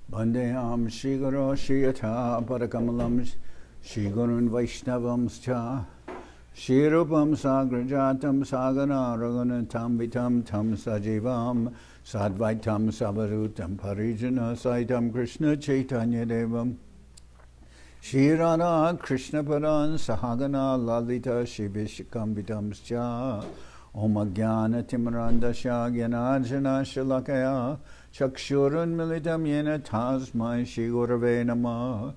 Bandeham Shri Guru Shri Yatha Parakamalam Shri Gurun Vaishnavam Scha Shri Rupam Sagrajatam Sagana Raghunatam Vitam Tam Sajivam Sadvaitam Savarutam Parijana Saitam Krishna Chaitanya Devam Shri Radha Krishna Paran Sahagana Lalita Shri Vishikam Vitam Scha Om Jnana Timrandasya Gyanarjana Shalakaya Chakshurun Militam Yena Tasmai Shri Gurave Namah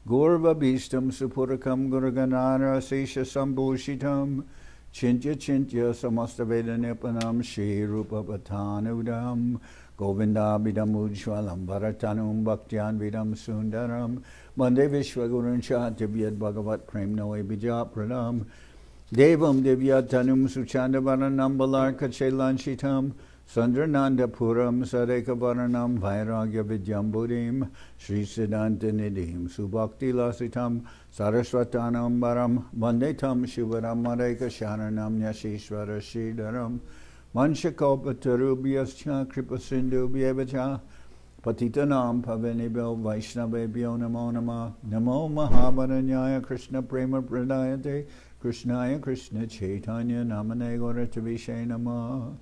Gurva Bhistam Supurakam Guruganara Sesha Sambhushitam Chintya Chintya Samasta Veda Nipanam Shri Rupa Patanudam Govinda Bidam Ujwalam Bharatanum Bhaktyan Vidam Sundaram Bande Vishwagurun Chativyad Bhagavat Prem Noe Bija Pranam Devam Divyatanum Suchanda Varanam Balarka Chelanchitam Sandrananda Puram Sareka Varanam Vairagya Vidyam Buddhim Sri Siddhanta Nidhim Subhakti Lasitam Saraswatanam Baram Vandetam Shivaram Mareka Sharanam Yashishvara Sridharam Manchakopa Tarubhyascha Kripa Sindhu Bhyevacha Patitanam Pavanibhyo Vaishnavebhyo Namo Namah Namo Mahavaranyaya Krishna Prema Pradayate Krishnaya Krishna Chaitanya Namane Gauratavishe Namah.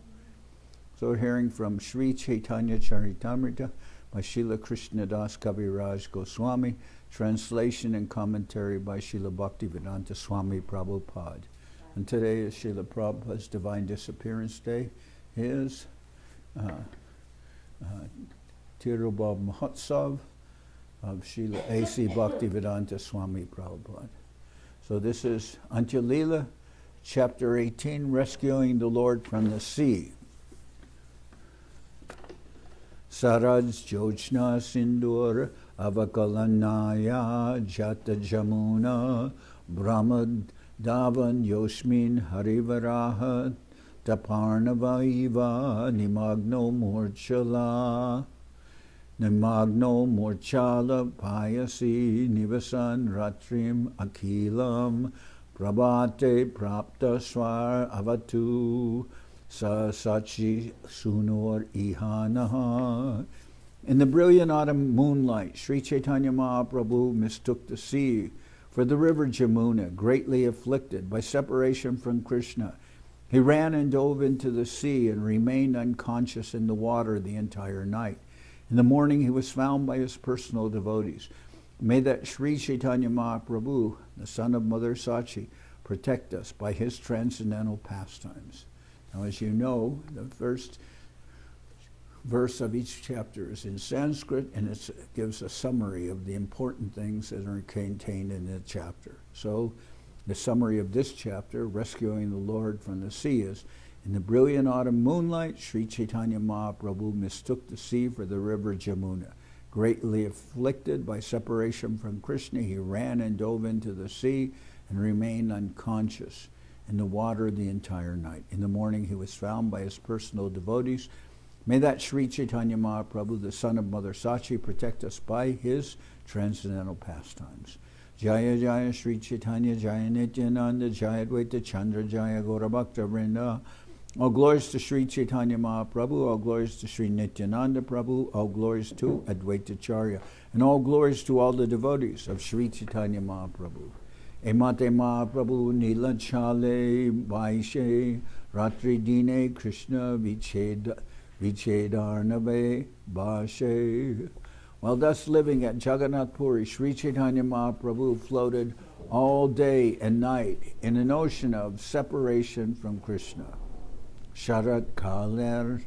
So hearing from Sri Chaitanya Charitamrita by Srila Krishnadas Kaviraj Goswami, translation and commentary by Srila Bhaktivedanta Swami Prabhupada. And today is Srila Prabhupada's Divine Disappearance Day. His Tirubhav Mahotsav of Srila A.C. Bhaktivedanta Swami Prabhupada. So this is Antya-lila, chapter 18, Rescuing the Lord from the Sea. Saraj Jochna Sindur Avakalanaya Jata Jamuna Brahmad Davan Yoshmin Harivaraha Taparnavaiva Nimagno Murchala Nimagno Murchala Payasi Nivasan Ratrim Akilam Prabhate Prapta Swar Avatu Sa Sachi Sunor Ihanaha. In the brilliant autumn moonlight, Sri Chaitanya Mahaprabhu mistook the sea for the river Jamuna, greatly afflicted by separation from Krishna. He ran and dove into the sea and remained unconscious in the water the entire night. In the morning he was found by his personal devotees. May that Sri Chaitanya Mahaprabhu, the son of Mother Sachi, protect us by his transcendental pastimes. Now, as you know, the first verse of each chapter is in Sanskrit, and it gives a summary of the important things that are contained in the chapter. So, the summary of this chapter, Rescuing the Lord from the Sea, is in the brilliant autumn moonlight, Sri Chaitanya Mahaprabhu mistook the sea for the river Jamuna. Greatly afflicted by separation from Krishna, he ran and dove into the sea and remained unconscious in the water the entire night. In the morning he was found by his personal devotees. May that Sri Chaitanya Mahaprabhu, the son of Mother Sachi, protect us by his transcendental pastimes. Jaya Jaya Sri Chaitanya Jaya Nityananda Jaya Advaita Chandra Jaya Gaurabhakta Vrinda. All glories to Sri Chaitanya Mahaprabhu, all glories to Sri Nityananda Prabhu, all glories to Advaita Charya, and all glories to all the devotees of Sri Chaitanya Mahaprabhu. Emate Mahaprabhu Nila Chale Vaishe Ratri Dine Krishna Vichedarnave Bashe. While thus living at Jagannath Puri, Sri Chaitanya Mahaprabhu floated all day and night in an ocean of separation from Krishna. Sharat Kaler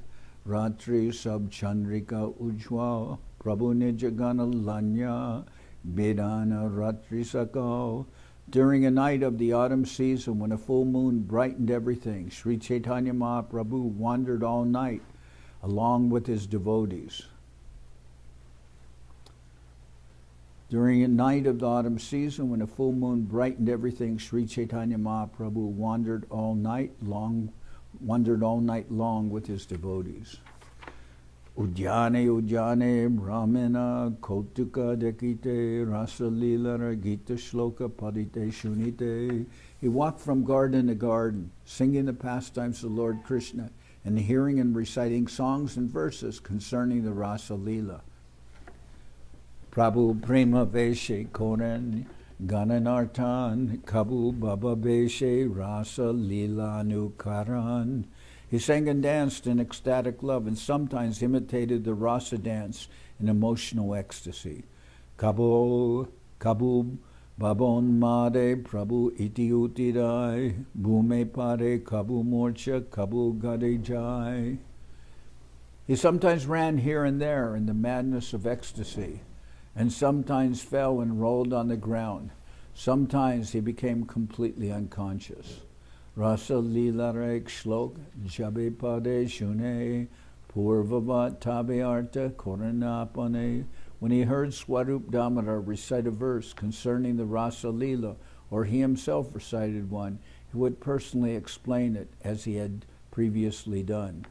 Ratri Sab Chandrika Ujwa Prabhu Nijagana Lanya Vedana Ratri Sakao. During a night of the autumn season when a full moon brightened everything, Sri Chaitanya Mahaprabhu wandered all night along with his devotees. During a night of the autumn season when a full moon brightened everything, Sri Chaitanya Mahaprabhu wandered all night long with his devotees. Ujjane Ujjane Brahmana Kautuka Dekite Rasalila Gita Shloka Padite Shunite. He walked from garden to garden, singing the pastimes of Lord Krishna and hearing and reciting songs and verses concerning the Rasa Lila. Prabhu Prema Veshe Koran Gananartan Kabu Baba Veshe Rasa Lila Nukaran. He sang and danced in ecstatic love and sometimes imitated the rasa dance in emotional ecstasy. Kabu Babon Made Prabhu Iti Utirai Bhume Pare Kabu Morcha Kabu Gade Jai. He sometimes ran here and there in the madness of ecstasy, and sometimes fell and rolled on the ground. Sometimes he became completely unconscious. Rasa Lila Rek Shlok Jabe Pade Shune Purvavat Tabe Arta Koranapane. When he heard Swarup Damodar recite a verse concerning the Rasa Lila, or he himself recited one, he would personally explain it as he had previously done.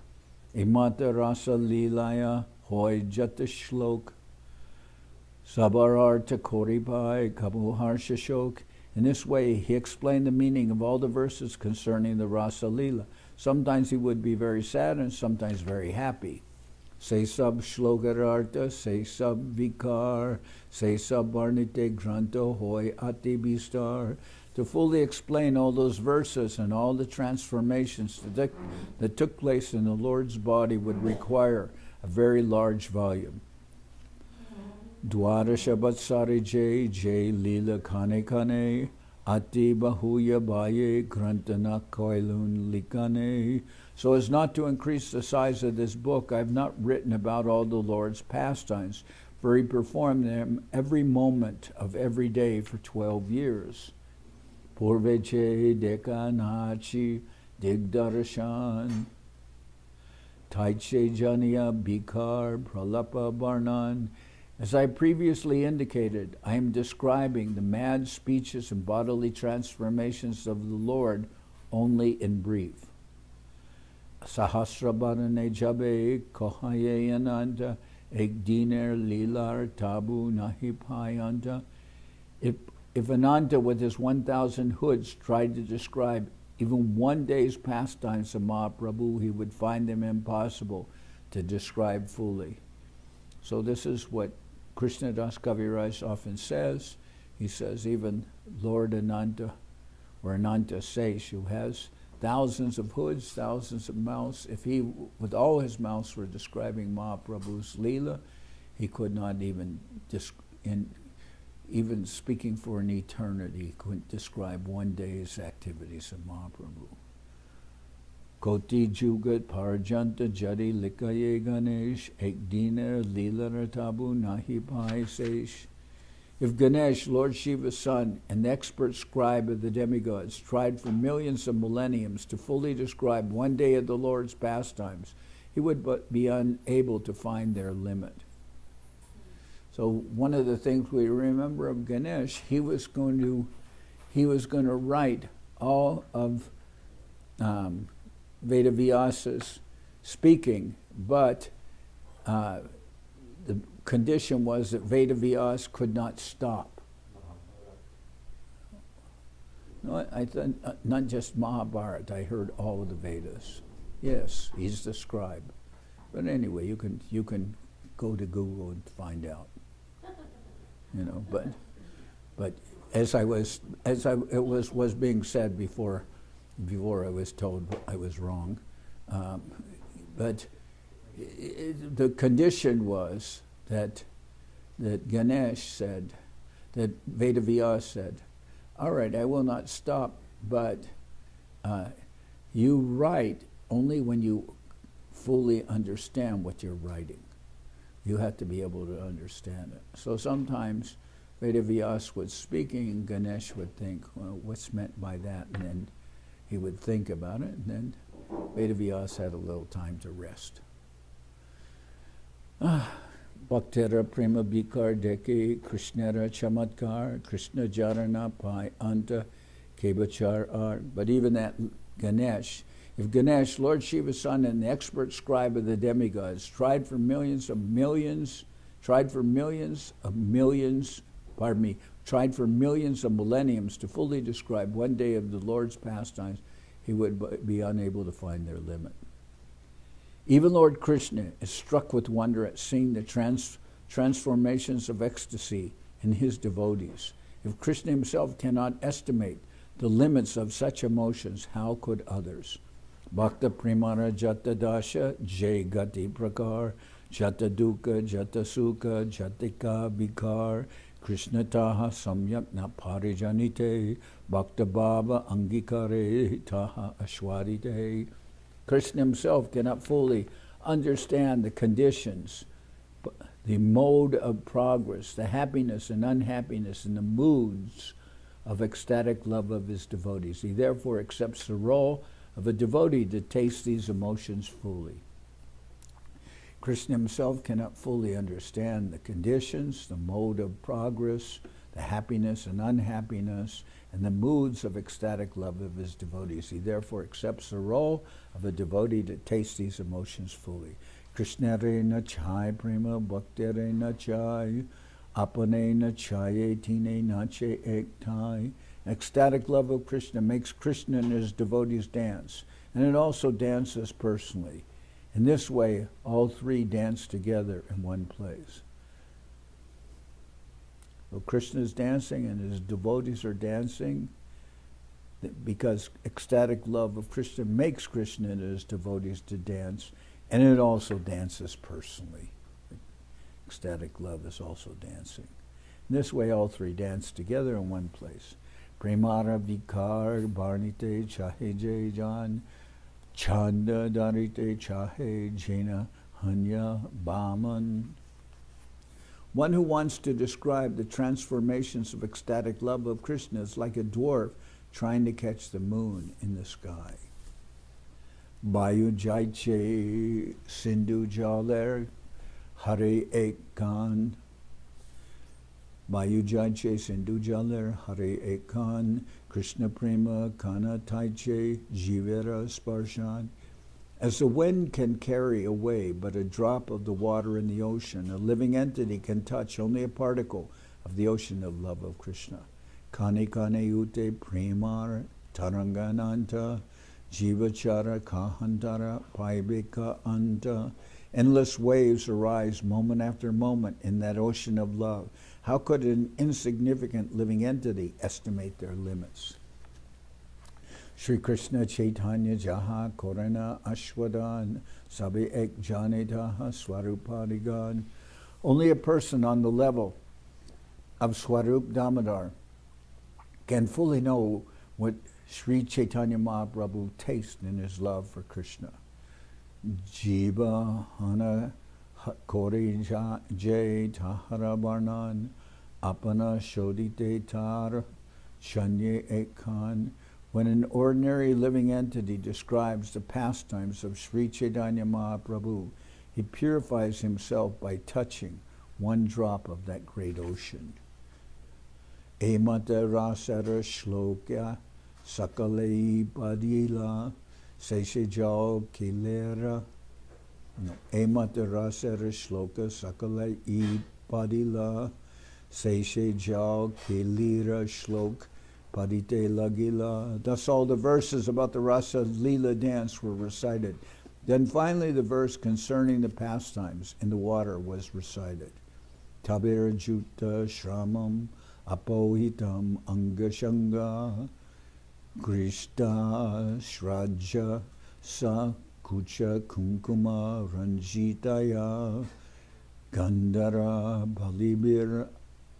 Imata Rasa Lilaya Hoy Jata Shlok Sabararta Koripai Kabu Harsha Shok. In this way, he explained the meaning of all the verses concerning the Rasa Lila. Sometimes he would be very sad and sometimes very happy. Say sub shlokararta, say sub vikar, say sub varnite granto hoy ati bistar. To fully explain all those verses and all the transformations that took place in the Lord's body would require a very large volume. Dwara Shabbat Sari Jay Lila Kane Kane Ati Bahuya Baye Grantana Koilun Likane. So as not to increase the size of this book, I have not written about all the Lord's pastimes, for he performed them every moment of every day for 12 years. Purveche Dekanachi Digdarashan Taiche Jania Bikar Pralapa Barnan. As I previously indicated, I am describing the mad speeches and bodily transformations of the Lord only in brief. Sahasrabarane Jabe Kohaye Ananta Egdiner Lilar Tabu Nahipayanta. If Ananta with his 1,000 hoods tried to describe even one day's pastimes of Mahaprabhu, he would find them impossible to describe fully. So this is what Krishna Das Kaviraj often says. He says even Lord Ananta, or Ananta Sesh, who has thousands of hoods, thousands of mouths, if he, with all his mouths, were describing Mahaprabhu's Leela, he could not even, even speaking for an eternity, he couldn't describe one day's activities of Mahaprabhu. Koti Jugat Parajanta Jadi Likaye Ganesh Ekdiner Leela Tabu Nahi Pai Sesh. If Ganesh, Lord Shiva's son, and the expert scribe of the demigods, tried for millions of millenniums to fully describe one day of the Lord's pastimes, he would but be unable to find their limit. So one of the things we remember of Ganesh, he was going to write all of Vedavyas's speaking, but the condition was that Vedavyas could not stop. No, I thought not just Mahabharata. I heard all of the Vedas. Yes, he's the scribe. But anyway, you can go to Google and find out. You know, but as it was being said before I was told I was wrong, but the condition was that Ganesh said, that Vedavyas said, all right, I will not stop, but you write only when you fully understand what you're writing. You have to be able to understand it. So sometimes Vedavyas was speaking and Ganesh would think, well, what's meant by that? And then he would think about it, and then Vedavyas had a little time to rest. Bhaktera Prema Bikar Deke Krishnera Chamatkar Krishna Jarana Pai Anta Kebachar Art. But even that Ganesh, if Ganesh, Lord Shiva's son and the expert scribe of the demigods, tried for millions of millenniums to fully describe one day of the Lord's pastimes, he would be unable to find their limit. Even Lord Krishna is struck with wonder at seeing the transformations of ecstasy in his devotees. If Krishna himself cannot estimate the limits of such emotions, how could others? Bhakta Primara Jata Dasha Jai Gati Prakar Jata Dukkha Jata Sukha Jatika Vikar Krishna Taha Samyak Na Parijanite Bhakta Bhava Angikare Taha Ashwarite. Krishna himself cannot fully understand the conditions, the mode of progress, the happiness and unhappiness, and the moods of ecstatic love of his devotees. He therefore accepts the role of a devotee to taste these emotions fully. Krishna himself cannot fully understand the conditions, the mode of progress, the happiness and unhappiness, and the moods of ecstatic love of his devotees. He therefore accepts the role of a devotee to taste these emotions fully. Krishna Rena Chai Prema Bhakti Rena Chai Apane Na Chaye Tine Nache Ektai. Ecstatic love of Krishna makes Krishna and his devotees dance, and it also dances personally. In this way, all three dance together in one place. So Krishna is dancing and his devotees are dancing because ecstatic love of Krishna makes Krishna and his devotees to dance, and it also dances personally. Ecstatic love is also dancing. In this way, all three dance together in one place. Premara Vikar Barnite Chahe Jai Jan Chanda Darite Chahe Jena Hanya Baman. One who wants to describe the transformations of ecstatic love of Krishna is like a dwarf trying to catch the moon in the sky. Bayu Jaiche Sindhu Jaler Hare Ekan. Bayu Jaiche Sindhu Jaler Hare Ekan Krishna Prema Kana Taiche Jivera Sparshan. As the wind can carry away but a drop of the water in the ocean, a living entity can touch only a particle of the ocean of love of Krishna. Kane Kane Ute Premar Tarangananta Jivachara Kahantara Paibika Anta. Endless waves arise moment after moment in that ocean of love. How could an insignificant living entity estimate their limits? Sri Krishna Chaitanya Jaha Korana Ashwadan Sabi Ek Janetaha Swarupadigan. Only a person on the level of Swarup Damodar can fully know what Sri Chaitanya Mahaprabhu tastes in his love for Krishna. Jiva Hana Kori Jay Tahara Barnan Apana Shodite Tar Shanye Ekan. When an ordinary living entity describes the pastimes of Sri Chaitanya Mahaprabhu, he purifies himself by touching one drop of that great ocean. Emata rasara shlokya sakalei padila seshejao kilera. Emata rasara shloka sakalei padila seshejao kilera shlok Padite Lagila. Thus all the verses about the Rasa Lila dance were recited. Then finally the verse concerning the pastimes in the water was recited. Tabir Juta Shramam Apohitam Angashanga Krishta Shraja Sa Kucha Kunkuma Ranjitaya Gandhara Balibir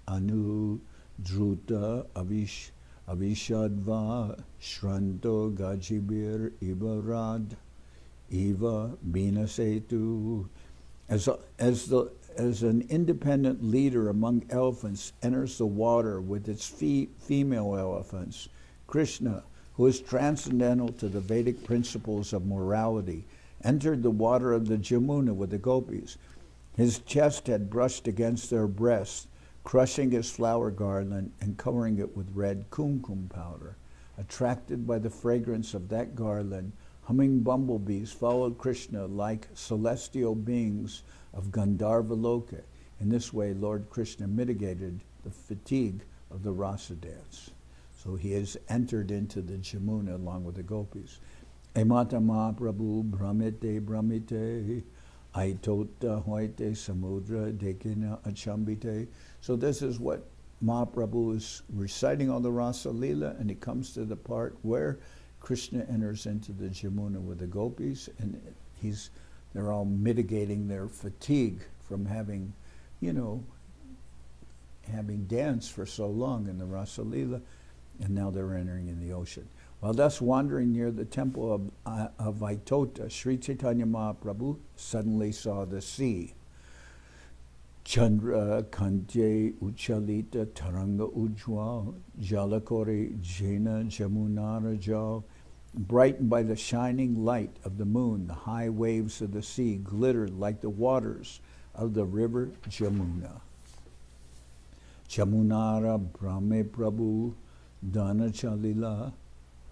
Anu Druta Avishadva Shranto Gajibir Ibarad Eva Binasetu. As an independent leader among elephants enters the water with its female elephants, Krishna, who is transcendental to the Vedic principles of morality, entered the water of the Jamuna with the gopis. His chest had brushed against their breasts, crushing his flower garland and covering it with red kumkum powder. Attracted by the fragrance of that garland, humming bumblebees followed Krishna like celestial beings of Gandharva Loka. In this way, Lord Krishna mitigated the fatigue of the rasa dance. So he has entered into the Jamuna along with the gopis. Emata Mahaprabhu Brahmite Brahmite Aitota hoite samudra dekina achambite. So this is what Mahaprabhu is reciting all the Rasa Lila, and he comes to the part where Krishna enters into the Jamuna with the gopis, and they're all mitigating their fatigue from having, having danced for so long in the Rasa Lila, and now they're entering in the ocean. While thus wandering near the temple of Vaitota, Sri Chaitanya Mahaprabhu suddenly saw the sea. Chandra Kanje Uchalita Taranga Ujwal Jalakori Jena Jamunara Jal. Brightened by the shining light of the moon, the high waves of the sea glittered like the waters of the river Jamuna. Jamunara Brahme Prabhu Dana Chalila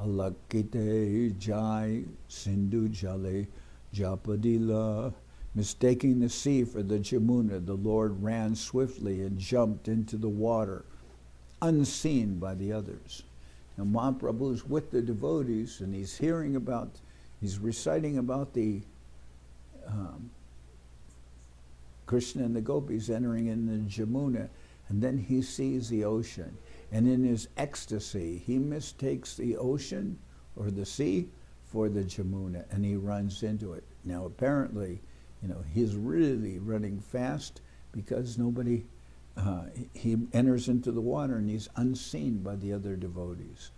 Alakite Jai Sindhu Jale Japadila. Mistaking the sea for the Jamuna, the Lord ran swiftly and jumped into the water, unseen by the others. Now Mahaprabhu is with the devotees, and he's reciting about the Krishna and the gopis entering in the Jamuna, and then he sees the ocean. And in his ecstasy, he mistakes the ocean or the sea for the Jamuna, and he runs into it. Now apparently, he's really running fast because he enters into the water and he's unseen by the other devotees.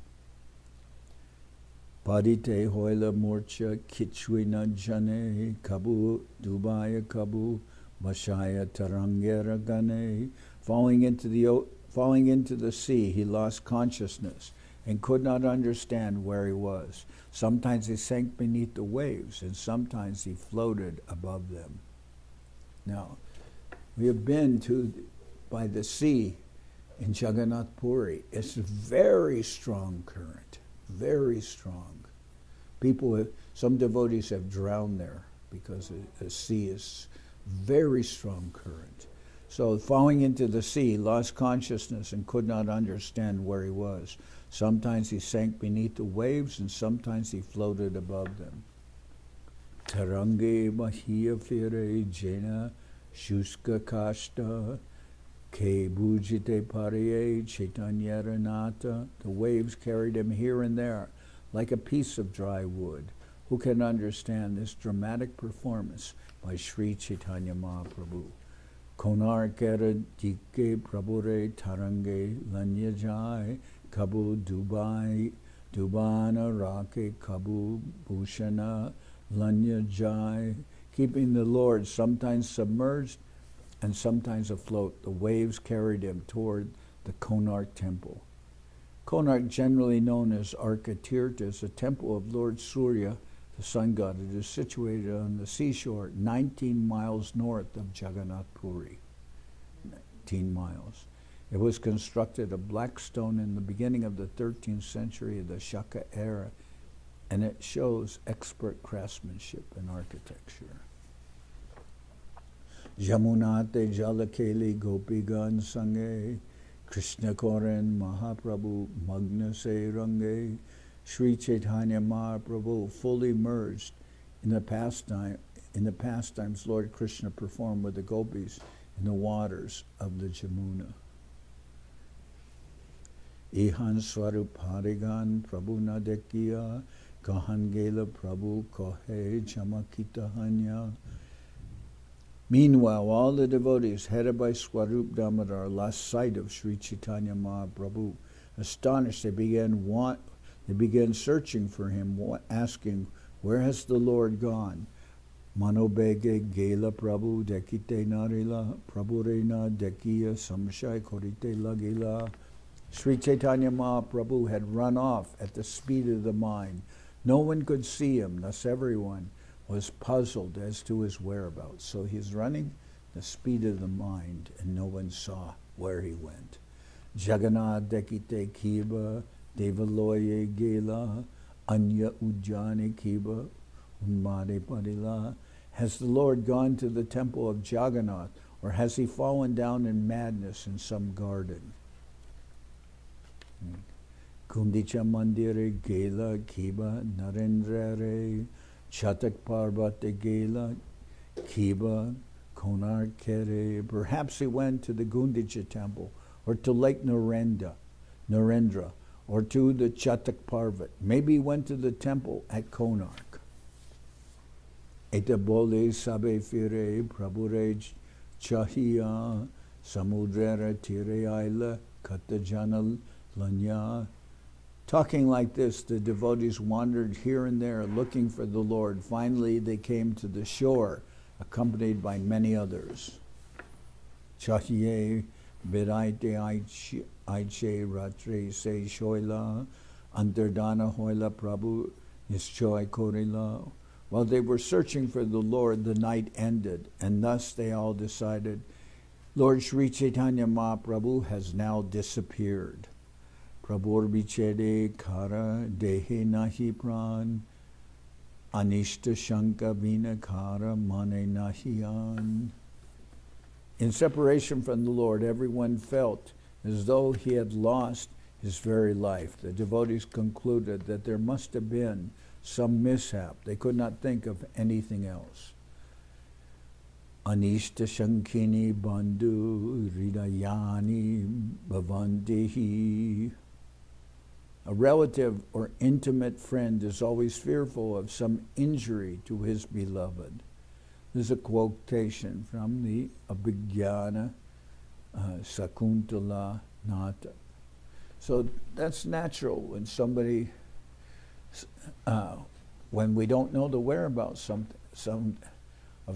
Padite hoila morcha kichwina jane kabu dubaya kabu mashaya tarangera gane. Falling into the sea, he lost consciousness and could not understand where he was. Sometimes he sank beneath the waves, and sometimes he floated above them. Now, we have been by the sea in Jagannath Puri. It's a very strong current, very strong. Some devotees have drowned there because the sea is very strong current. So falling into the sea, he lost consciousness and could not understand where he was. Sometimes he sank beneath the waves, and sometimes he floated above them. Tarange mahiya fire jena shuska kashta ke bujite pariye Chaitanya Ranata. The waves carried him here and there like a piece of dry wood. Who can understand this dramatic performance by Sri Chaitanya Mahaprabhu? Konar kera dike prabhure tarange lanya jai kabu Dubai dubana rake kabu bhushana lanya jai. Keeping the Lord sometimes submerged and sometimes afloat, the waves carried him toward the Konark temple. Konark, generally known as Arkatirtha, is a temple of Lord Surya, the sun god. It is situated on the seashore 19 miles north of Jagannath Puri. 19 miles. It was constructed of black stone in the beginning of the 13th century of the Shaka era, and it shows expert craftsmanship in architecture. Jamunate Jalakeli Gopigan Sange Krishna Koren Mahaprabhu Magna Se Range. Sri Chaitanya Mahaprabhu fully merged in the pastimes Lord Krishna performed with the gopis in the waters of the Jamuna. Ihan Swarup Harigan Prabhu Nadekiya Kahan Gela Prabhu Kohe Chamakita Hanya. Meanwhile, all the devotees, headed by Swarup Damodar, lost sight of Sri Chaitanya Mahaprabhu. Astonished, they began searching for him, asking, "Where has the Lord gone?" Manobege Gela Prabhu Dekite Narila Prabhurena Dekiya Samshay Korite Lagila. Sri Chaitanya Mahaprabhu had run off at the speed of the mind. No one could see him, thus everyone was puzzled as to his whereabouts. So he's running the speed of the mind, and no one saw where he went. Jagannath Dekite Kiba Devaloye Gela Anya Ujjani Kiba Unmade Padila. Has the Lord gone to the temple of Jagannath, or has he fallen down in madness in some garden? Kundicha Mandire Gela Kiba Narendra Re Chatak Parvate Gela Kiba, Konar Kere. Perhaps he went to the Gundicha temple, or to Lake Narendra, or to the Chatak Parvat. Maybe he went to the temple at Konark. Eta bole sabe fire prabhure chahiya samudrera tire aila katajana lanya. Talking like this, the devotees wandered here and there looking for the Lord. Finally, they came to the shore, accompanied by many others. Chahiye biraite aiche ratre se shoila antardana hoila prabhu nischoy korila. While they were searching for the Lord, the night ended, and thus they all decided, Lord Sri Chaitanya Mahaprabhu has now disappeared. Prabhur bichede kara dehe nahi pran, anishta shanka vina kara mane nahiyan. In separation from the Lord, everyone felt as though he had lost his very life. The devotees concluded that there must have been some mishap. They could not think of anything else. Anishta shankini bandhu hridayani bhavantehi. A relative or intimate friend is always fearful of some injury to his beloved. This is a quotation from the Abhigyana Sakuntala Nata. So that's natural when somebody, when we don't know the whereabouts of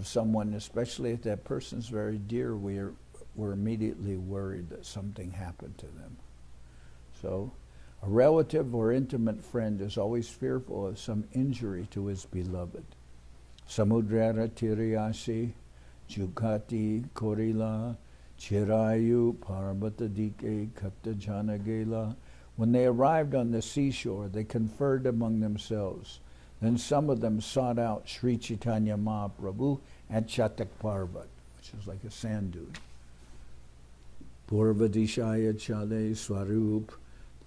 someone, especially if that person's very dear, we're immediately worried that something happened to them. So a relative or intimate friend is always fearful of some injury to his beloved. Samudrara tiriyasi, jukati korila, chirayu parvatadike kaptajanagela. When they arrived on the seashore, they conferred among themselves. Then some of them sought out Sri Chaitanya Mahaprabhu at Chatak Parvat, which is like a sand dune. Purvadishaya chale swarup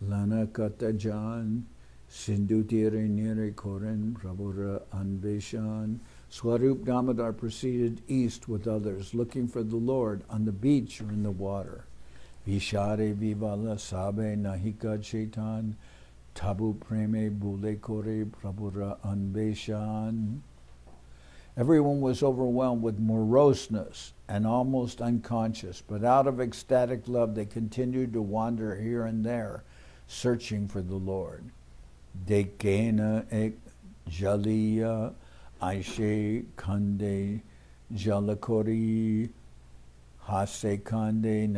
lana katajan sindutire nire koren prabhura anveshan. Swarup Damodar proceeded east with others, looking for the Lord on the beach or in the water. Vishare vivala sabe nahika chaitan tabu preme bule kore prabhura anveshan. Everyone was overwhelmed with moroseness and almost unconscious, but out of ecstatic love they continued to wander here and there, searching for the Lord. Dekena ek jaliya aishe kande jalakori hase kande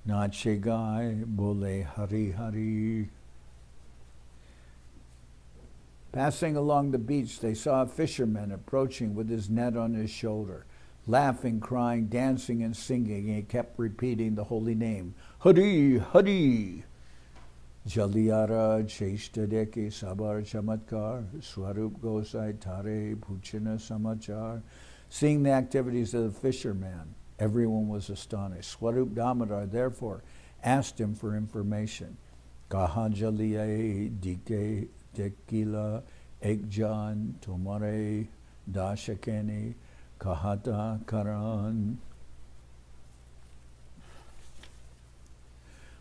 nachegai bole hari hari. Passing along the beach, they saw a fisherman approaching with his net on his shoulder, laughing, crying, dancing, and singing. He kept repeating the holy name, Hari, Hari. Jaliyara Cheshtadeke Sabar Chamatkar, Swarup Gosai Tare Puchina Samachar. Seeing the activities of the fisherman, everyone was astonished. Swarup Damodar therefore asked him for information. Kaha Jaliya Dike Tekila Ekjan Tomare Dashakeni Kahata Karan.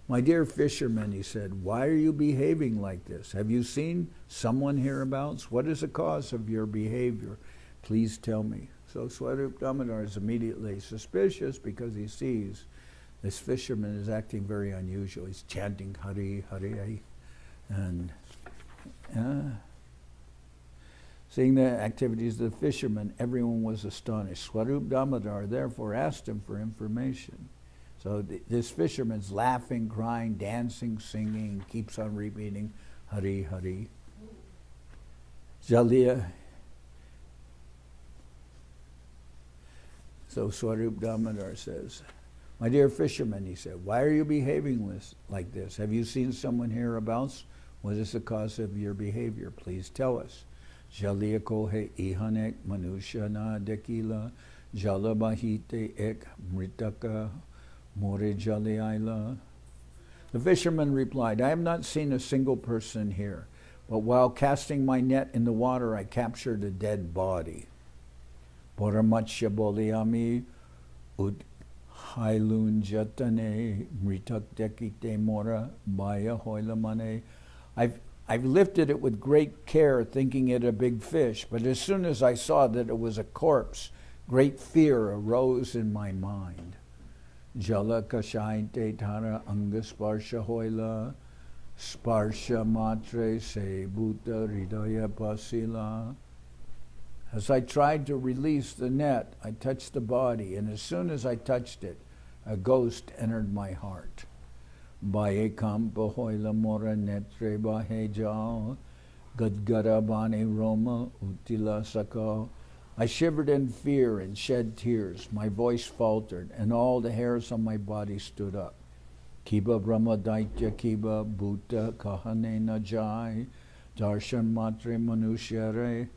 My dear fisherman, he said, why are you behaving like this? Have you seen someone hereabouts? What is the cause of your behavior? Please tell me. So Swarup Damodar is immediately suspicious because he sees this fisherman is acting very unusual. He's chanting Hari, Hari, and seeing the activities of the fisherman, everyone was astonished. Swarup Damodar therefore asked him for information. So this fisherman's laughing, crying, dancing, singing, keeps on repeating Hari, Hari. Jaliya. So Swarup Damodar says, my dear fisherman, he said, why are you behaving like this? Have you seen someone hereabouts? What is the cause of your behavior? Please tell us. Jaliya kohe ihanek manushana dekila jalabahite ek mritaka more jaliaila. The fisherman replied, I have not seen a single person here, but while casting my net in the water, I captured a dead body. Paramatsya Bolyami Ud Hailun Jatane Mritak Dekite Mora Baya Hoilamane. I've lifted it with great care, thinking it a big fish, but as soon as I saw that it was a corpse, great fear arose in my mind. Jala Kashainte Tara Angasparsha Hoila Sparsha Matre Se Bhuta Hridaya Pasila. As I tried to release the net, I touched the body, and as soon as I touched it, a ghost entered my heart. Baye kampa hoila mora netre bahe jao, gadgara bane roma utila saka. I shivered in fear and shed tears. My voice faltered, and all the hairs on my body stood up. Kiba brahma daitya kiba bhuta kahane na jai, darshan matre manushyare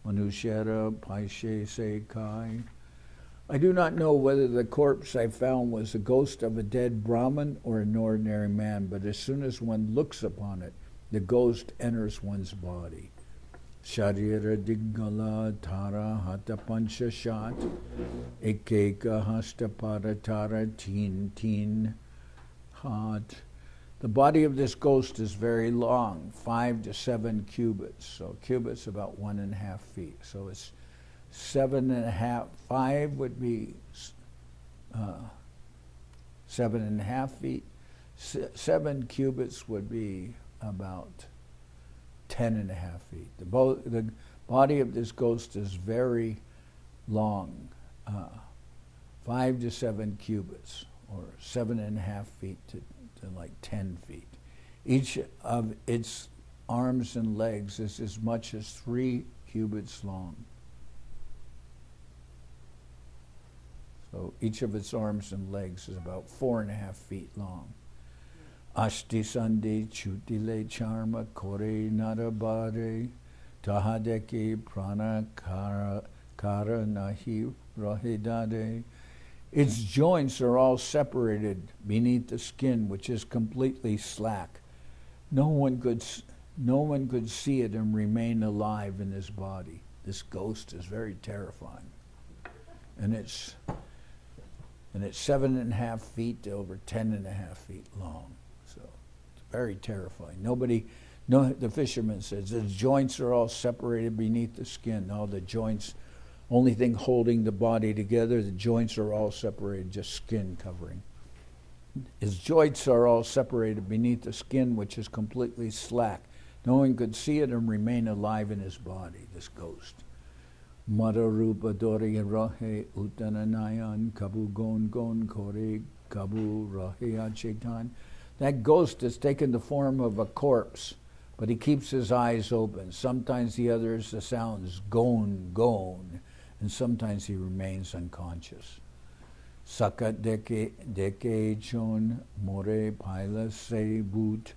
paishe se kai. I do not know whether the corpse I found was the ghost of a dead Brahmin or an ordinary man, but as soon as one looks upon it, the ghost enters one's body. Sharira diggala tara hata pancha shat, ekeka hasta paratara teen hat. The body of this ghost is very long, 5 to 7 cubits. So cubits about 1.5 feet. So it's 7.5, 5 would be 7.5 feet. 7 cubits would be about 10.5 feet. The body of this ghost is very long, 5 to 7 cubits, or 7.5 feet to like 10 feet. Each of its arms and legs is as much as 3 cubits long. So each of its arms and legs is about 4.5 feet long. Ashti sande chutile charma kore narabare tahadeke prana kara nahi rahidade. Its joints are all separated beneath the skin, which is completely slack. No one could see it and remain alive in his body. This ghost is very terrifying, and it's 7.5 feet to over 10.5 feet long. So it's very terrifying. The fisherman says the joints are all separated beneath the skin. All the joints. Only thing holding the body together, the joints are all separated, just skin covering. His joints are all separated beneath the skin, which is completely slack. No one could see it and remain alive in his body, this ghost. Mararupa dori rahe utananayan kabu gon kore kabu rahe achetan. That ghost has taken the form of a corpse, but he keeps his eyes open. Sometimes he utters the sounds gon, and sometimes he remains unconscious. Sakat deke chon more paila se boot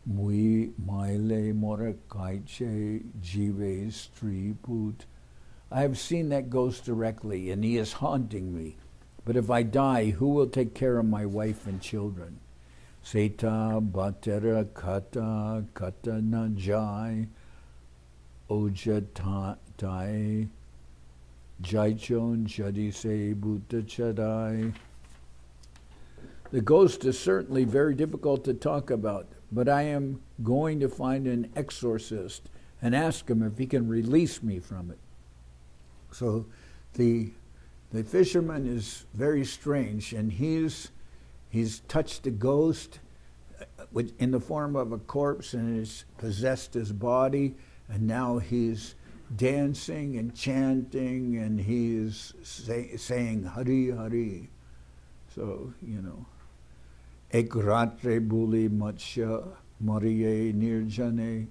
mui maile more kaiche jive stri put. I have seen that ghost directly, and he is haunting me. But if I die, who will take care of my wife and children? Seta batera kata na jai ojatai jaichon jadi se buta chadai. The ghost is certainly very difficult to talk about, but I am going to find an exorcist and ask him if he can release me from it. So the fisherman is very strange, and he's touched the ghost in the form of a corpse and has possessed his body, and now he's dancing and chanting, and he's saying Hari Hari. So, Ek ratre buli matsya mariye nirjane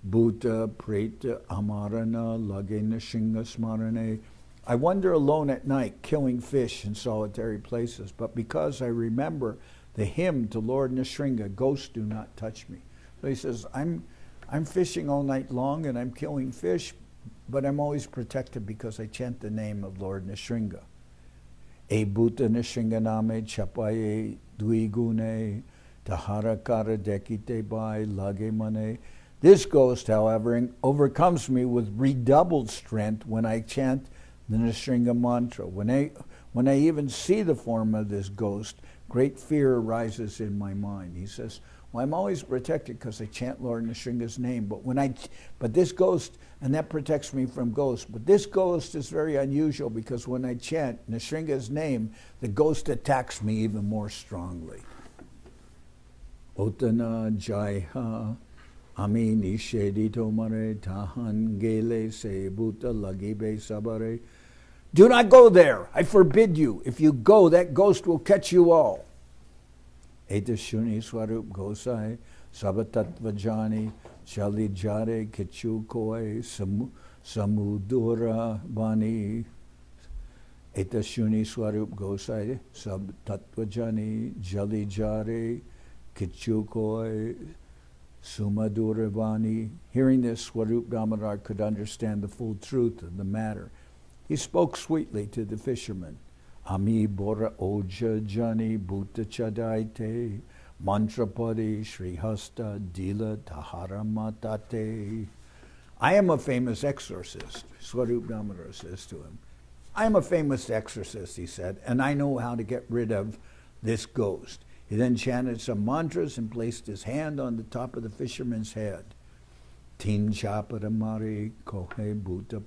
bhuta preta amarana lagena shinga smarane. I wander alone at night, killing fish in solitary places, but because I remember the hymn to Lord Nrsimha, ghosts do not touch me. So he says, I'm fishing all night long and I'm killing fish, but I'm always protected because I chant the name of Lord Nrsimha. E bhuta Nrsimha name chapaye duigune tahara kara dekite bai lage mane. This ghost, however, overcomes me with redoubled strength when I chant the Nrsimha mantra. When I even see the form of this ghost, great fear arises in my mind. He says, well, I'm always protected because I chant Lord Nrsimha's name, but this ghost, and that protects me from ghosts, but this ghost is very unusual because when I chant Nrsimha's name, the ghost attacks me even more strongly. Otana Jaiha Ami Nishedi Tomare Tahan Gele Se Buta Lagibe Sabare. Do not go there. I forbid you. If you go, that ghost will catch you all. Etashuni Swarup Gosai Sabatatvajani Chali Jare Kichu Koi Samudura Bani. Etashuni Swarup Gosai Sabatatvajani Jali Jare Kichu Koi Sumaduravani. Hearing this, Swarup Damodar could understand the full truth of the matter. He spoke sweetly to the fisherman. Ami Bora Oja Jani Bhuta Chadaite Mantrapadi Srihasta Dila Tahara Matate. I am a famous exorcist, Swarup Damodar says to him. I am a famous exorcist, he said, and I know how to get rid of this ghost. He then chanted some mantras and placed his hand on the top of the fisherman's head. Tin Chaparamari Kohe Bhuta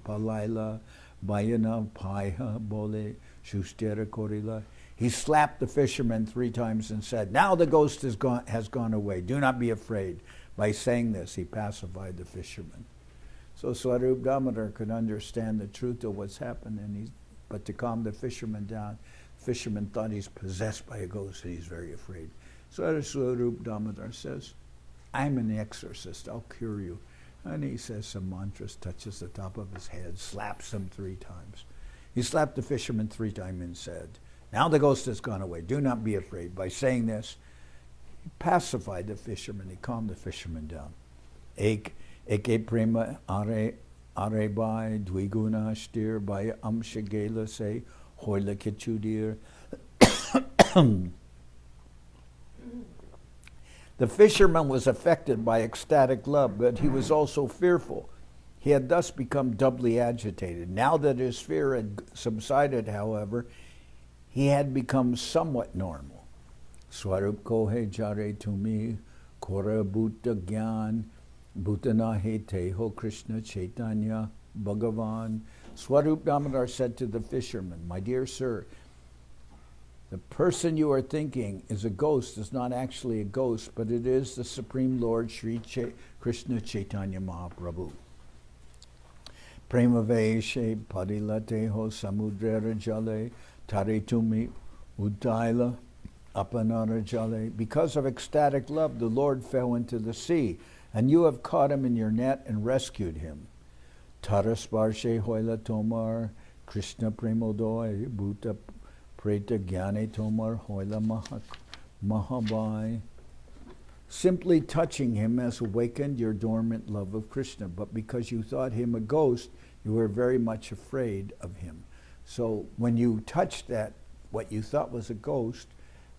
Palaila Bayana Paiha Bole Shustera Korila. He slapped the fisherman 3 times and said, now the ghost has gone away. Do not be afraid. By saying this, he pacified the fisherman. So Swarup Damodar could understand the truth of what's happened, but to calm the fisherman down, the fisherman thought he's possessed by a ghost and he's very afraid. So Swarup Damodar says, I'm an exorcist, I'll cure you. And he says some mantras, touches the top of his head, slaps him 3 times. He slapped the fisherman 3 times and said, now the ghost has gone away, do not be afraid. By saying this, he pacified the fisherman, he calmed the fisherman down. Eke prema are bai dwiguna stir by amshagela se hoila kichudir. The fisherman was affected by ecstatic love, but he was also fearful. He had thus become doubly agitated. Now that his fear had subsided, however, he had become somewhat normal. Swarup kohe jare tumi kora bhuta gyan bhutana he teho Krishna Chaitanya Bhagavan. Swarup Damodar said to the fisherman, my dear sir, the person you are thinking is a ghost is not actually a ghost, but it is the Supreme Lord Sri Krishna Chaitanya Mahaprabhu. Prema Vaishe Padilateho Samudrera Jale Taritumi Udaila Apanara Jale. Because of ecstatic love, the Lord fell into the sea, and you have caught him in your net and rescued him. Tarasparshe Hoila Tomar Krishna Premodoi Bhuta Preta Gyane Tomar Hoila Mahabai. Simply touching him has awakened your dormant love of Krishna, but because you thought him a ghost, you were very much afraid of him. So when you touched that, what you thought was a ghost,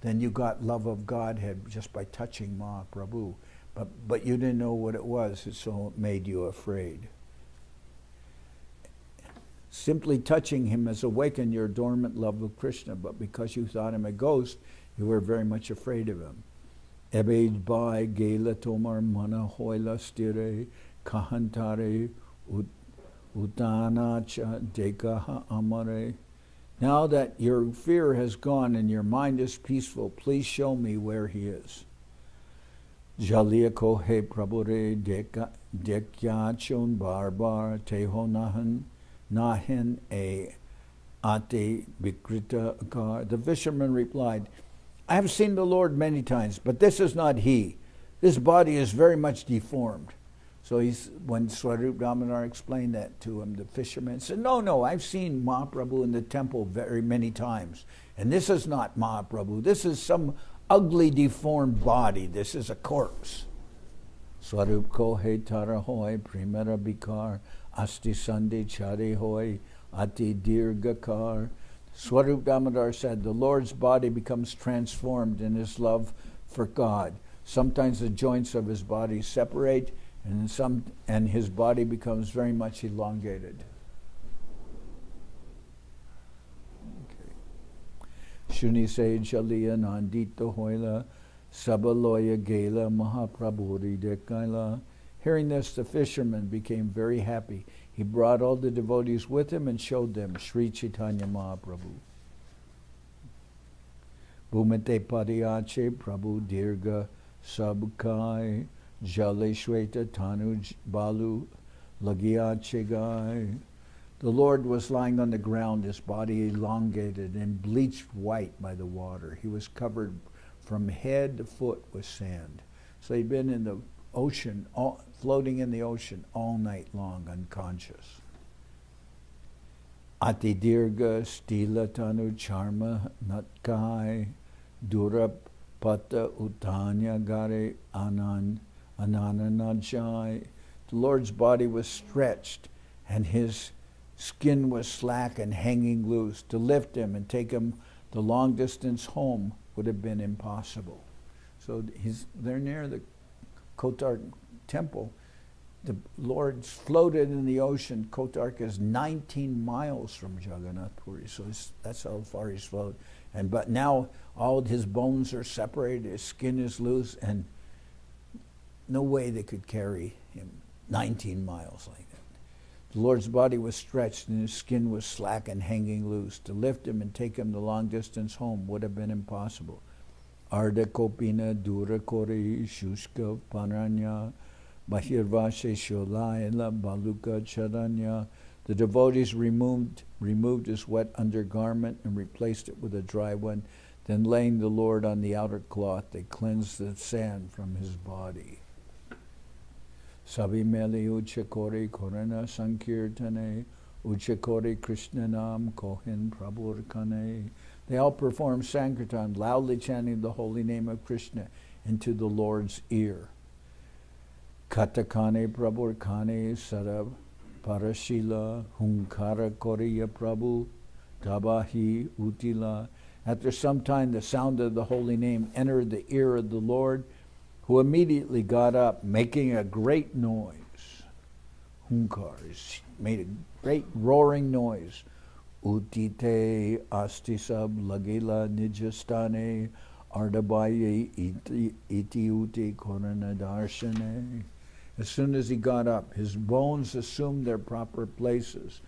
then you got love of Godhead just by touching Mahaprabhu. But you didn't know what it was, so it made you afraid. Simply touching him has awakened your dormant love of Krishna, but because you thought him a ghost, you were very much afraid of him. Ebed bai gela tomar mana hoila stire kahantare utanacha dekaha amare. Now that your fear has gone and your mind is peaceful, please show me where he is. Jalia kohe prabhure dekyachon barbar teho nahen e ate bikrita akar. The fisherman replied, I have seen the Lord many times, but this is not he. This body is very much deformed. So when Swarup Damodar explained that to him, the fisherman said, no, I've seen Mahaprabhu in the temple very many times. And this is not Mahaprabhu. This is some ugly, deformed body. This is a corpse. Swarup kohe tara hoy primera bikar asti sande chare hoy ati dirgakar. Swarup Damodar said, the Lord's body becomes transformed in his love for God. Sometimes the joints of his body separate, and his body becomes very much elongated. Shuni se jaliya nandita hoila sabaloya gela Mahaprabhu dekaila. Hearing this, the fisherman became very happy. He brought all the devotees with him and showed them Sri Chaitanya Mahaprabhu. Bhumate padiyache Prabhu dirga sabkai jale shweta tanu balu lagiyache gai. The Lord was lying on the ground, his body elongated and bleached white by the water. He was covered from head to foot with sand. So he'd been in the ocean, floating in the ocean all night long, unconscious. Ati dirga stila tanu charma natkai durap pata utanya gare anananajai. The Lord's body was stretched and his skin was slack and hanging loose. To lift him and take him the long distance home would have been impossible. So they're near the Kotark temple. The Lord's floated in the ocean. Kotark is 19 miles from Jagannath Puri, so that's how far he's floated. But now all his bones are separated, his skin is loose, and no way they could carry him 19 miles like that. The Lord's body was stretched and his skin was slack and hanging loose. To lift him and take him the long distance home would have been impossible. Arda kopina dura kori shushka pananya bahirvashe sholaila baluka charanya. The devotees removed his wet undergarment and replaced it with a dry one. Then laying the Lord on the outer cloth, they cleansed the sand from his body. Sabimeli uchakori korana sankirtane uchakori krishnanam kohin prabhurkane. They all performed Sankirtan, loudly chanting the holy name of Krishna into the Lord's ear. Katakane prabhurkane sarab parashila hunkara koriya prabhu tabahi utila. After some time, the sound of the holy name entered the ear of the Lord, who immediately got up, making a great noise. Hunkar made a great roaring noise. Utite astisab lagila nijastane ardabaye iti uti korana darshane. As soon as he got up, his bones assumed their proper places.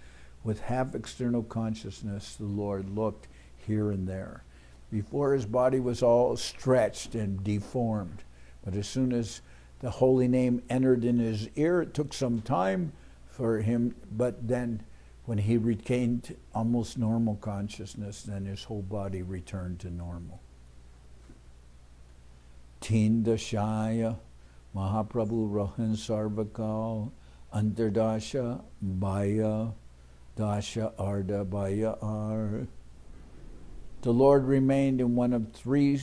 With half external consciousness, the Lord looked here and there. Before, his body was all stretched and deformed. But as soon as the holy name entered in his ear, it took some time for him, but then when he regained almost normal consciousness, then his whole body returned to normal. Tindashaya Mahaprabhu Rohan Sarvakal Antardasha Baya Dasha Arda Baya Ar. The Lord remained in one of three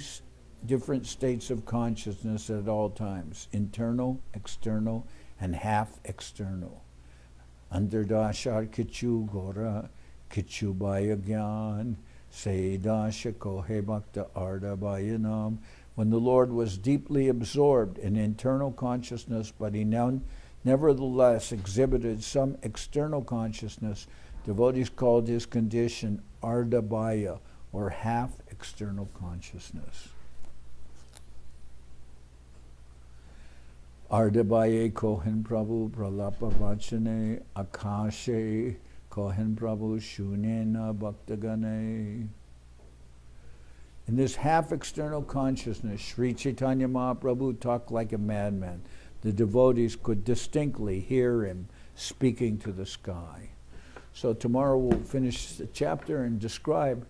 different states of consciousness at all times: internal, external, and half external. Andardashar kichu gora kichu baya gyan seidasha kohe bhakta arda bayanam. When the Lord was deeply absorbed in internal consciousness, but he now nevertheless exhibited some external consciousness, devotees called his condition arda baya, or half external consciousness. Ardabaye Kohen Prabhu Pralapa Vachane Akashe Kohen Prabhu Shunena Bhaktagane. In this half external consciousness, Sri Chaitanya Mahaprabhu talked like a madman. The devotees could distinctly hear him speaking to the sky. So tomorrow we'll finish the chapter and describe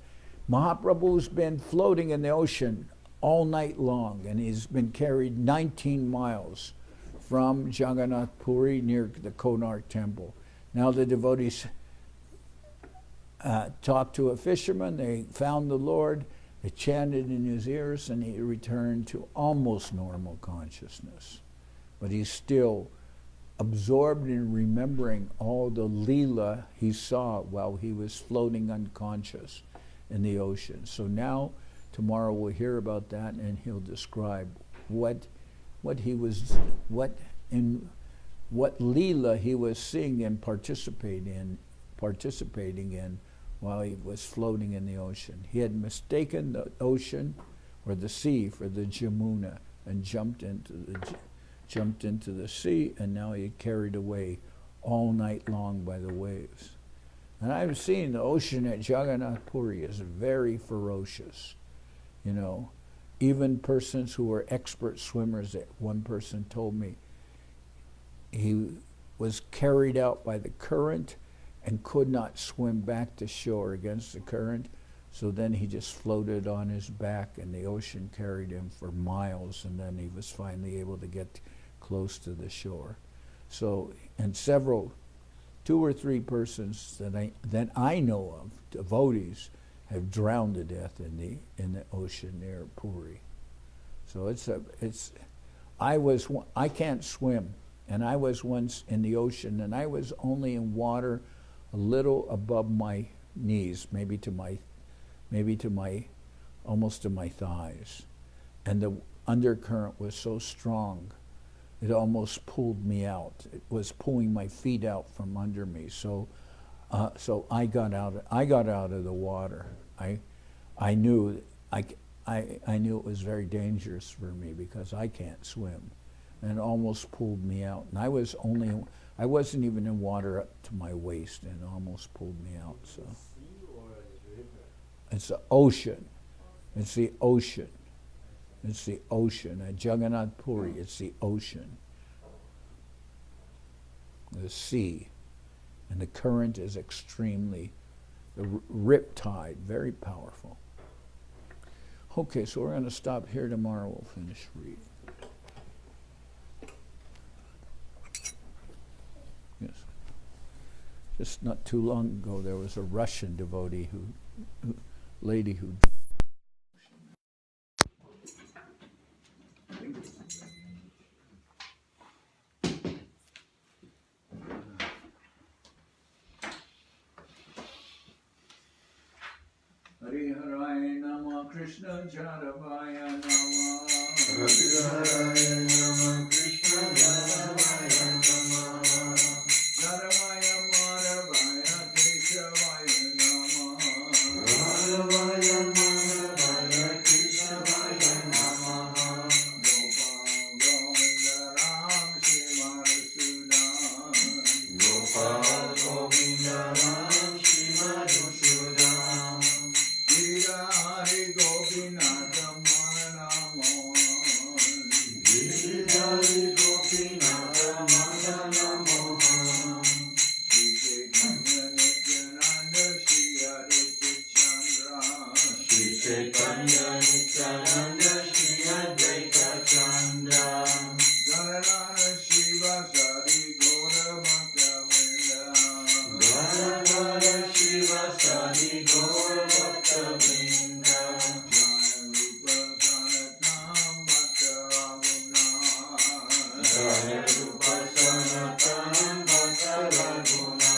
Mahaprabhu's been floating in the ocean all night long, and he's been carried 19 miles from Jagannath Puri near the Konark temple. Now the devotees talked to a fisherman, they found the Lord, they chanted in his ears, and he returned to almost normal consciousness. But he's still absorbed in remembering all the lila he saw while he was floating unconscious in the ocean. So now, tomorrow we'll hear about that, and he'll describe what what lila he was seeing and participating in while he was floating in the ocean. He had mistaken the ocean or the sea for the Jamuna and jumped into the sea, and now he carried away all night long by the waves. And I've seen the ocean at Jagannath Puri is very ferocious. You know, even persons who were expert swimmers, one person told me he was carried out by the current and could not swim back to shore against the current, so then he just floated on his back and the ocean carried him for miles, and then he was finally able to get close to the shore. So, and two or three persons that I know of, devotees, have drowned to death in the ocean near Puri. So I can't swim, and I was once in the ocean, and I was only in water a little above my knees, maybe to my almost to my thighs, and the undercurrent was so strong it almost pulled me out. It was pulling my feet out from under me. So I got out of the water. I knew it was very dangerous for me because I can't swim, and it almost pulled me out. And I wasn't even in water up to my waist, and it almost pulled me out. So it's the ocean. It's the ocean. It's the ocean. At Jagannath Puri, it's the ocean. The sea. And the current is extremely, the rip tide, very powerful. Okay, so we're going to stop here. Tomorrow we'll finish reading. Yes. Just not too long ago, there was a Russian devotee lady who Hari Haraya Nama Krishna Jadavaya Nama Hari Haraya Nama Krishna Jadavaya Nama Jadavaya Madhavaya Keshavaya Nama Jadavaya Madhavaya Keshavaya Nama Gopal Govinda Ram Shri Madhusudan Hari Gopinatha Madana Mohan Hari Gopinatha Madana Mohan Shri Chaitanya Nityananda Shri Advaita Chandra Shri Chaitanya Nityananda Shri Advaita Chandra Janardan Shiva Sari Gaura Bhakta Vrinda Janardan Shiva Sari Gaura Bhakta Vrinda Jaya Rupa Sanatanam Bhakta Raghuna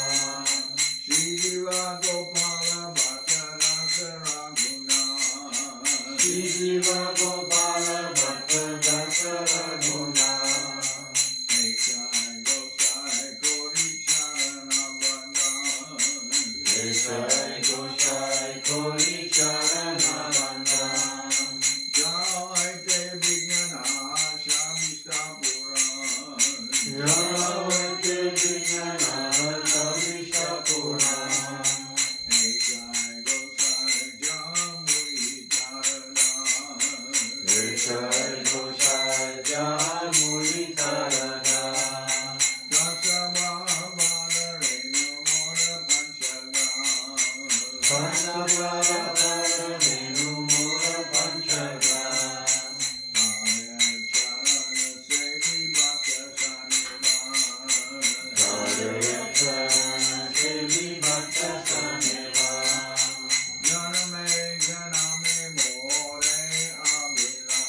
Shri Jiva Gopala Bhakta Rasa Raghuna Shri Jiva Gopala Bhakta Rasa Raghuna Ekshai Gosai Kori Charana Bandhan Ekshai Gosai Kori Charana Bandhan Jai Te Vignana Shavista Puran Jai Te Vignana Shavista Puran Ekshai Gosai Jamuri Charana Ekshai Gosai Jamuri Charana Dasama Bala Renu Mora Panchaga Dasama Bala Renu Mora Panchaga Jaya Charana Sevi Bhakta Sameva Janame Janame More Abhilash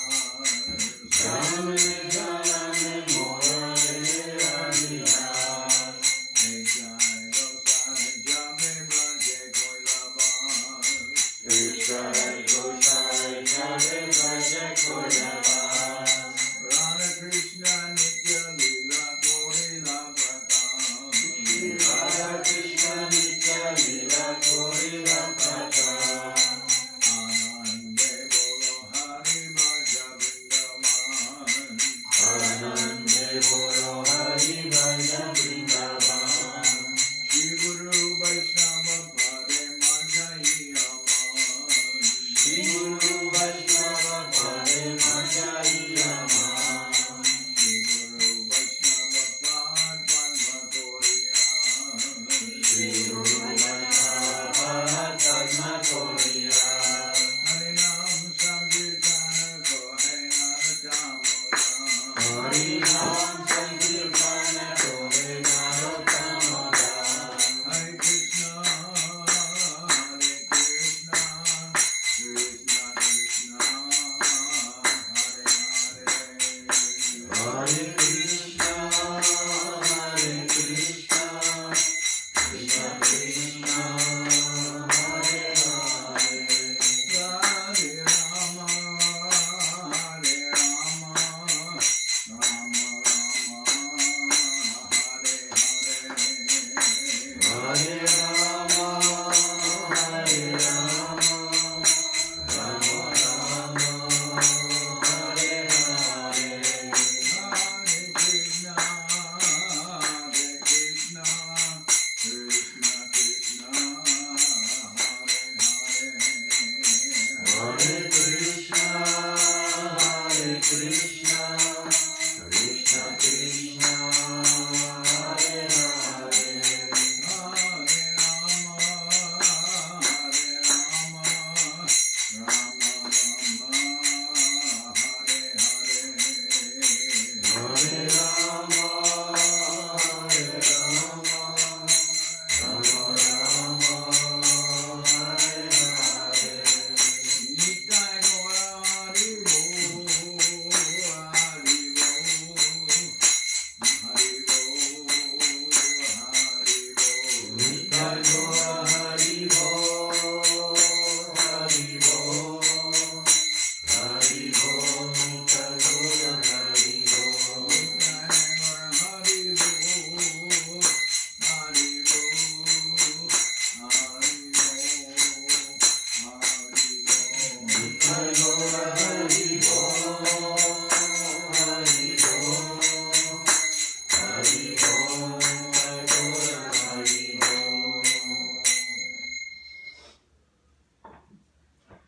Janame Janame More Abhilash Ekshai Gosai Jame Bhaje Koilabas Ekshai Gosai Jame Bhaje Koilabas Radha Krishna Nitya-lila Korila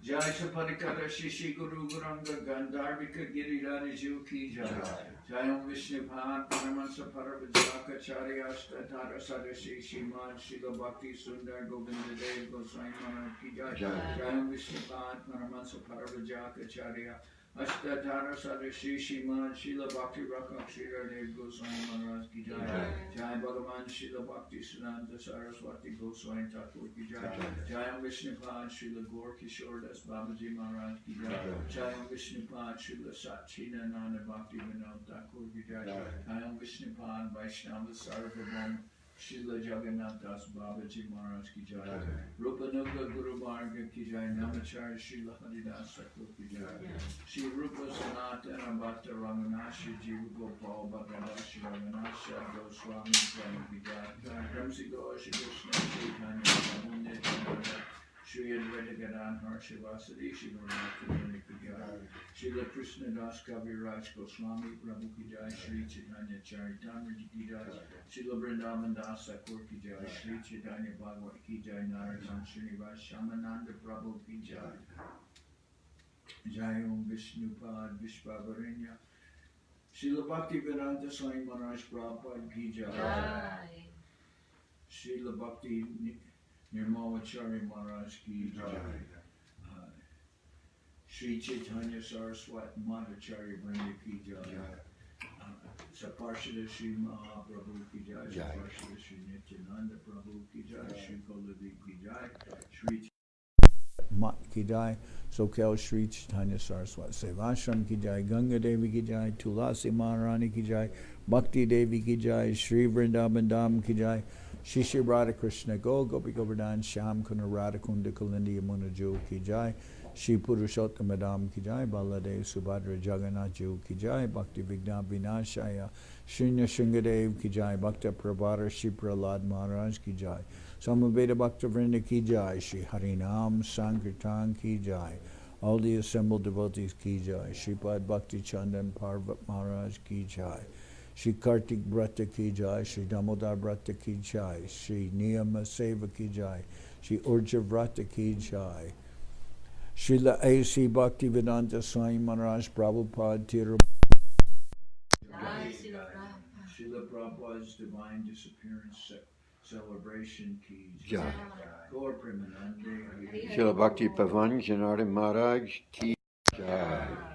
Jai Sapadikara Shishi Guru Guranga Gandharvika Giriraju Ki Jai. Jai Om Vishnupad Paramansa Paravajaka Charyasta Tara Sadashi Shimad Shila Bhakti Sundar Govinda Dev Goswami Maharaj Ki Jai. Jai Om Vishnupad Paramansa Paravajaka Charya Ashtatara Sadashi Shimad Shila Bhakti Rakshira Dev Goswami Maharaj Ki Jai. Jai Bhagavan Shila Bhakti Siddhanta Saraswati Goswami Thakur Ki Jai. Jai Om Vishnupad Shila Gaur Kishore Das Babaji Maharaj Ki Jai. Jai Om Vishnupad Shila Sachina Nanda Bhakti Vinod Thakur Ki Jai. Jai Om Vishnupad Vaishnava Sarvabhaum Shila Jagannath Das Babaji Maharaj Ki Jai. Rupanuga Guru Bharga Ki Jai. Namacharya Shila Haridas Thakur Ki Jai. Shri Rupa Sanatana Bhatta Ramanashi Jiva Gopal Bhattadashi Ramanashi Goswami Jai Ki Jai. Ramsi Goshi Krishna Chaitanya Mahaprabhu Shri Advaita Gadadhar Shivasadi Shiva Rakshani Ki Jai. Srila Krishna Das Kaviraj Goswami Prabhu Ki Jai. Sri Chaitanya Charitamrita Ki Jai. Srila Vrindavan Das Thakur Ki Jai. Sri Chaitanya Bhagavat Ki Jai. Janardan Srinivas Shamananda Prabhu Ki Jai. Jai Om Vishnupad Vishvavarenya Srila Bhakti Vedanta Swami Maharaj Prabhupada Ki Jai. Srila Bhakti Nirmalacharya Maharaj Ki Jai. Sri Chaitanya Saraswat Madhacharya Vrinda Ki Jai. Saparshada Sri Mahaprabhu Ki Jai. Saparshada Sri Nityananda Prabhu Ki Jai. Sri Kolavi Ki Jai. Sri Mat Ki Jai, Soquel Sri Chaitanya Saraswat Seva Ashram Ki Jai, Ganga Devi Ki Jai, Tulasi Maharani Ki Jai, Bhakti Devi Ki Jai, Sri Vrindavan Dham Ki Jai, Shri Radha Krishna Go, Gopi Govardhan, Sham Kuna Radha Kunda Kalindi Yamuna Jo Ki Jai, Shri Purushottama Dham Ki Jai, Baladev Subhadra Jagannath Jo Ki Jai, Bhakti Vigna Vinashaya, Srinya Sringadev Ki Jai, Bhakta Prabhara Shri Prahlad Maharaj Ki Jai, Samaveda Bhakta Vrinda Ki Jai, Shri Harinam Sankirtan Ki Jai, all the assembled devotees Ki Jai, Sripad Bhakti Chandan Parvat Maharaj Ki Jai, Shri Kartik Brata Ki Jai, Shri Damodar Brata Ki Jai, Shri Niyama Seva Ki Jai, Shri Urja Vrata Ki Jai, Srila A.C. Bhakti Vedanta Swami Maharaj Prabhupada Tira Srila Prabhupada's Divine Disappearance Celebration Ki Jai. Gaur Premanande Srila Bhakti Pavan Janardan Maharaj Ki Jai.